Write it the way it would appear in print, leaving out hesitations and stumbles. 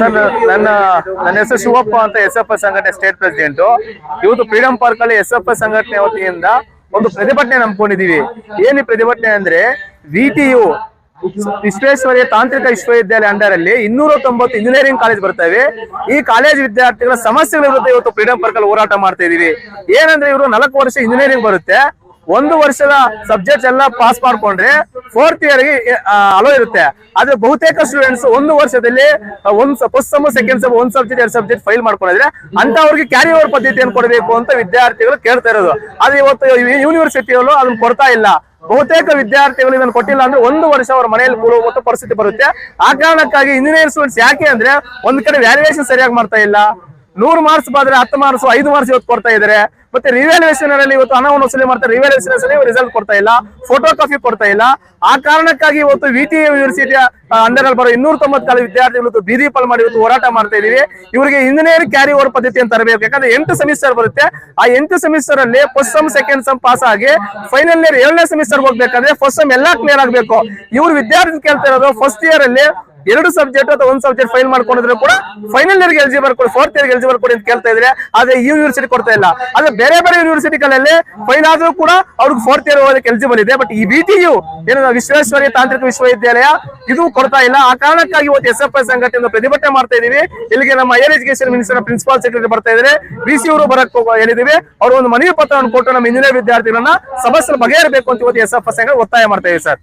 Sir, ನನ್ನ ಹೆಸರು ಶಿವಪ್ಪ ಅಂತ SFI ಸಂಘಟನೆ ಸ್ಟೇಟ್ ಪ್ರೆಸಿಡೆಂಟ್. ಇವತ್ತು ಫ್ರೀಡಂ ಪಾರ್ಕ್ ಅಲ್ಲಿ SFI ಸಂಘಟನೆ ವತಿಯಿಂದ ಒಂದು ಪ್ರತಿಭಟನೆ ನಂಬ್ಕೊಂಡಿದೀವಿ. ಏನು ಪ್ರತಿಭಟನೆ ಅಂದ್ರೆ, VTU ವಿಶ್ವೇಶ್ವರಯ್ಯ ತಾಂತ್ರಿಕ ವಿಶ್ವವಿದ್ಯಾಲಯ ಅಂಡರ್ ಅಲ್ಲಿ 290 ಇಂಜಿನಿಯರಿಂಗ್ ಕಾಲೇಜ್ ಬರ್ತವೆ. ಈ ಕಾಲೇಜ್ ವಿದ್ಯಾರ್ಥಿಗಳ ಸಮಸ್ಯೆಗಳ ವಿರುದ್ಧ ಇವತ್ತು ಫ್ರೀಡಂ ಪಾರ್ಕ್ ಅಲ್ಲಿ ಹೋರಾಟ ಮಾಡ್ತಾ ಇದೀವಿ. ಏನಂದ್ರೆ, ಇವರು 4 ವರ್ಷ ಇಂಜಿನಿಯರಿಂಗ್ ಬರುತ್ತೆ, 1 ವರ್ಷದ ಸಬ್ಜೆಕ್ಟ್ಸ್ ಎಲ್ಲ ಪಾಸ್ ಮಾಡ್ಕೊಂಡ್ರೆ 4th ಇಯರ್ ಗೆ ಅಲೋ ಇರುತ್ತೆ. ಆದ್ರೆ ಬಹುತೇಕ ಸ್ಟೂಡೆಂಟ್ಸ್ 1 ವರ್ಷದಲ್ಲಿ first sem second sem 1 subject 2 subject fail ಮಾಡ್ಕೊಂಡಿದ್ರೆ ಅಂತ ಅವ್ರಿಗೆ ಕ್ಯಾರಿ ಓವರ್ ಪದ್ಧತಿಯನ್ನು ಕೊಡಬೇಕು ಅಂತ ವಿದ್ಯಾರ್ಥಿಗಳು ಕೇಳ್ತಾ ಇರೋದು. ಆದ್ರೆ ಇವತ್ತು ಯೂನಿವರ್ಸಿಟಿಯಲ್ಲೂ ಅದನ್ನ ಕೊಡ್ತಾ ಇಲ್ಲ. ಬಹುತೇಕ ವಿದ್ಯಾರ್ಥಿಗಳು ಇದನ್ನು ಕೊಟ್ಟಿಲ್ಲ ಅಂದ್ರೆ 1 ವರ್ಷ ಅವರ ಮನೆಯಲ್ಲಿ ಕೂಡುವಂತ ಪರಿಸ್ಥಿತಿ ಬರುತ್ತೆ. ಆ ಕಾರಣಕ್ಕಾಗಿ ಇಂಜಿನಿಯರಿಂಗ್ ಸ್ಟೂಡೆಂಟ್ಸ್ ಯಾಕೆ ಅಂದ್ರೆ, ಒಂದ್ ಕಡೆ ವ್ಯಾಲ್ಯೂಯೇಷನ್ ಸರಿಯಾಗಿ ಮಾಡ್ತಾ ಇಲ್ಲ. 100 ಮಾರ್ಕ್ಸ್ ಬಾದ್ರೆ 10 ಮಾರ್ಕ್ಸ್ 5 ಮಾರ್ಕ್ಸ್ ಇವತ್ತು ಕೊಡ್ತಾ ಇದಾರೆ. ಮತ್ತೆ ರಿವ್ಯಾಲ್ಯೂಯೇಷನ್ ಅಲ್ಲಿ ಇವತ್ತು ಹಣವನ್ನು ವಸೂಲಿ ಮಾಡ್ತಾರೆ. ರಿವ್ಯಾಲ್ಯೂಯೇಷನ್ ಅಲ್ಲಿ ರಿಸಲ್ಟ್ ಕೊಡ್ತಾ ಇಲ್ಲ, ಫೋಟೋ ಕಾಪಿ ಕೊಡ್ತಾ ಇಲ್ಲ. ಆ ಕಾರಣಕ್ಕಾಗಿ ಇವತ್ತು VTU ಯೂನಿವರ್ಸಿಟಿಯ ಅಂಡರ್ ಅಲ್ಲಿ ಬರೋ 290 ವಿದ್ಯಾರ್ಥಿಗಳು ಬೀದಿ ಪಾಲ್ ಮಾಡಿ ಇವತ್ತು ಹೋರಾಟ ಮಾಡ್ತಾ ಇದೀವಿ. ಇವರಿಗೆ ಇಂಜಿನಿಯರಿಂಗ್ ಕ್ಯಾರಿ ಓವರ್ ಪದ್ಧತಿಯನ್ನು ತರಬೇಕು. ಯಾಕಂದ್ರೆ 8 ಸೆಮಿಸ್ಟರ್ ಬರುತ್ತೆ. ಆ 8 ಸೆಮಿಸ್ಟರ್ ಅಲ್ಲಿ first sem second sem pass ಆಗಿ ಫೈನಲ್ ಇಯರ್ 7ನೇ ಸೆಮಿಸ್ಟರ್ ಹೋಗ್ಬೇಕಂದ್ರೆ ಫಸ್ಟ್ ಸೆಮ್ ಎಲ್ಲಾ ಕ್ಲಿಯರ್ ಆಗ್ಬೇಕು. ಇವ್ರು ವಿದ್ಯಾರ್ಥಿ ಕೇಳ್ತಾ ಇರೋದು ಫಸ್ಟ್ ಇಯರ್ ಅಲ್ಲಿ 2 ಸಬ್ಜೆಕ್ಟ್ ಅಥವಾ 1 ಸಬ್ಜೆಕ್ಟ್ ಫೈಲ್ ಮಾಡ್ಕೊಂಡಿದ್ರು ಕೂಡ ಫೈನಲ್ ಇಯರ್ ಎಲಿಜಿಬಲ್ ಕೊಡಿ, 4th ಇಯರ್ ಎಲಿಜಿಬಲ್ ಕೊಡಿ ಅಂತ ಕೇಳ್ತಾ ಇದ್ರೆ. ಆದ್ರೆ ಈ ಯೂನಿವರ್ಸಿಟಿ ಕೊಡ್ತಾ ಇಲ್ಲ. ಆದ್ರೆ ಬೇರೆ ಬೇರೆ ಯೂನಿವರ್ಸಿಟಿಗಳಲ್ಲಿ ಫೈಲ್ ಆದ್ರೂ ಕೂಡ ಅವ್ರಿಗೆ 4th ಇಯರ್ ಹೋಗಕ್ಕೆ ಎಲಿಜಿಬಲ್ ಇದೆ. ಬಟ್ ಈ VTU ಏನು ವಿಶ್ವೇಶ್ವರಯ್ಯ ತಾಂತ್ರಿಕ ವಿಶ್ವವಿದ್ಯಾಲಯ ಇದು ಕೊಡ್ತಾ ಇಲ್ಲ. ಆ ಕಾರಣಕ್ಕಾಗಿ ಇವತ್ತು SFI ಸಂಘಟನೆಯಿಂದ ಪ್ರತಿಭಟನೆ ಮಾಡ್ತಾ ಇದೀವಿ. ಇಲ್ಲಿಗೆ ನಮ್ಮ higher education minister principal secretary ಬರ್ತಾ ಇದ್ದಾರೆ. VC ಅವರು ಬರಕ್ ಹೇಳಿದೀವಿ. ಅವರು ಒಂದು ಮನವಿ ಪತ್ರವನ್ನು ಕೊಟ್ಟು ನಮ್ಮ ಇಂಜಿನಿಯರ್ ವಿದ್ಯಾರ್ಥಿಗಳನ್ನ ಸಮಸ್ಯೆ ಬಗೆಹರಬೇಕು ಅಂತ ಇವತ್ತು SFI ಸಂಘ ಒತ್ತಾಯ ಮಾಡ್ತಾ ಇದೆ ಸರ್.